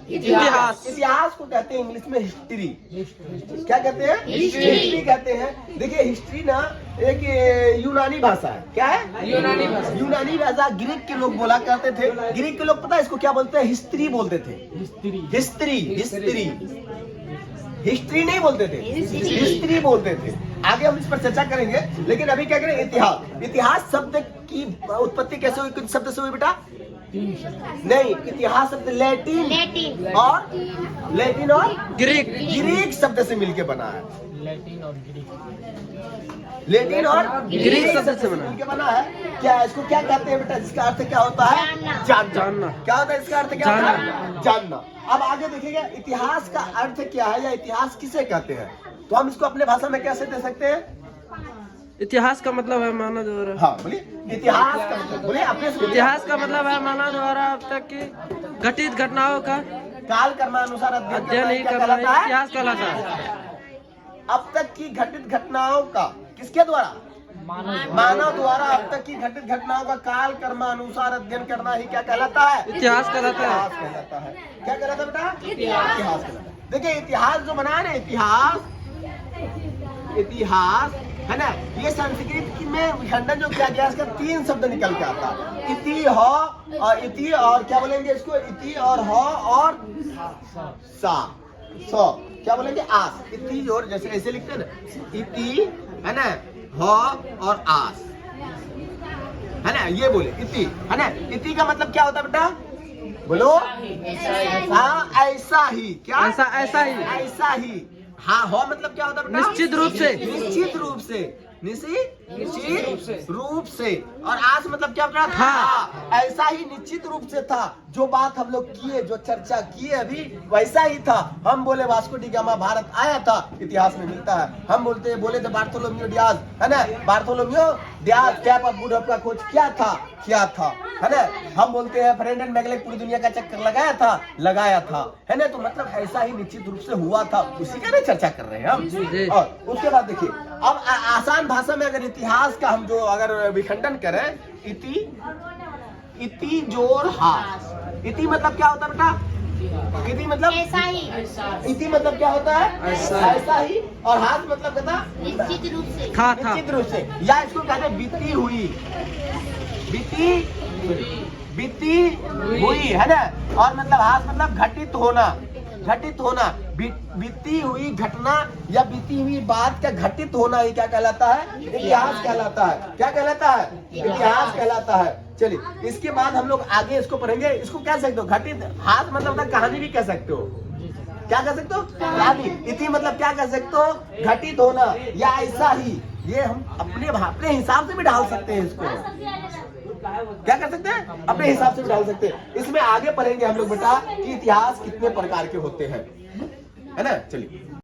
इतिहास। इतिहास को कहते हैं इंग्लिश में हिस्ट्री। क्या कहते हैं? हिस्ट्री कहते हैं। देखिए हिस्ट्री ना एक यूनानी भाषा है। क्या है? यूनानी भाषा। यूनानी भाषा ग्रीक के लोग बोला करते थे। ग्रीक के लोग पता है इसको क्या बोलते हैं? हिस्ट्री बोलते थे। हिस्ट्री हिस्ट्री हिस्ट्री नहीं बोलते थे, हिस्ट्री बोलते थे। आगे हम इस पर चर्चा करेंगे, लेकिन अभी क्या करें? इतिहास। इतिहास शब्द की उत्पत्ति कैसे हुई? किस शब्द से हुई बेटा? नहीं, इतिहास शब्द लैटिन और ग्रीक शब्द से मिलके बना है। लैटिन और ग्रीक शब्द से मिलके बना है। क्या इसको क्या कहते हैं बेटा? जिसका अर्थ क्या होता है? जानना। क्या होता है इसका अर्थ? क्या होता है? जानना। अब आगे देखिएगा इतिहास का अर्थ क्या है या इतिहास किसे कहते हैं, तो हम इसको अपने भाषा में कैसे दे सकते हैं? इतिहास का मतलब है मानव द्वारा। हाँ बोलिए, इतिहास का मतलब बोलिए अपने से। इतिहास का मतलब है मानव द्वारा अब तक की घटित घटनाओं का काल कर्मानुसार अध्ययन ही करना इतिहास कहलाता है। अब तक की घटित घटनाओं का किसके द्वारा? मानव द्वारा अब तक की घटित घटनाओं का काल कर्मानुसार अध्ययन करना ही क्या कहलाता है? इतिहास कहलाता है। इतिहास कहलाता है। क्या कहलाता है बेटा? इतिहास कहलाता है। देखिए इतिहास जो बना है ना, इतिहास है ना, ये संस्कृत में विखंडन जो किया गया इसका 3 शब्द निकल के आता है। इति और क्या बोलेंगे इसको? इति और ह और सा क्या बोलेंगे? आस। इति और जैसे ऐसे लिखते हैं ना, इति है ना, ह और आस है ना, ये बोले इति है ना। इति का मतलब क्या होता है बेटा? बोलो। हाँ ऐसा ही। क्या? ऐसा ही। ऐसा ही। हाँ हो मतलब क्या होता है बेटा? निश्चित रूप से। निश्चित रूप से। और आज मतलब क्या बेटा? हाँ। ऐसा ही निश्चित रूप से था। जो बात हम लोग किए, जो चर्चा किए अभी, वैसा ही था। हम बोले वास्को डी गामा भारत आया था, इतिहास में मिलता है। हम बोले थे बार्थोलोम्यू डियाज है ना, Bartholomew Diaz cap of good hope का खोज क्या था है ना। हम बोलते हैं फ्रेंडन मैगलेक पूरी दुनिया का चक्कर लगाया था है ना। तो मतलब ऐसा ही निश्चित रूप से हुआ था, उसी का चर्चा कर रहे हैं हम। और उसके बाद देखिए अब आसान भाषा में अगर इतिहास का हम जो अगर विखंडन करें, इति जोर हास। इति मतलब क्या होता है बेटा? इति मतलब ऐसा ही। इति मतलब क्या होता है? ऐसा ही। और हास मतलब कहता निश्चित रूप से। निश्चित रूप से, या इसको कहते हैं बीती हुई है ना। और मतलब हास मतलब घटित होना। बीती हुई घटना या बीती हुई बात का घटित होना ही क्या कहलाता है? इतिहास कहलाता है। क्या कहलाता है? इतिहास कहलाता है। चलिए इसके बाद हम लोग आगे इसको पढ़ेंगे। इसको कह सकते हो घटित। हास मतलब कहानी भी कह सकते हो। क्या कह सकते हो? कहानी। इति मतलब क्या कह सकते हो? घटित होना या ऐसा ही। ये हम अपने हिसाब से भी डाल सकते हैं इसको। क्या कर सकते हैं? अपने हिसाब से भी डाल सकते हैं। इसमें आगे पढ़ेंगे हम लोग बेटा कि इतिहास कितने प्रकार के होते हैं, है ना। चलिए।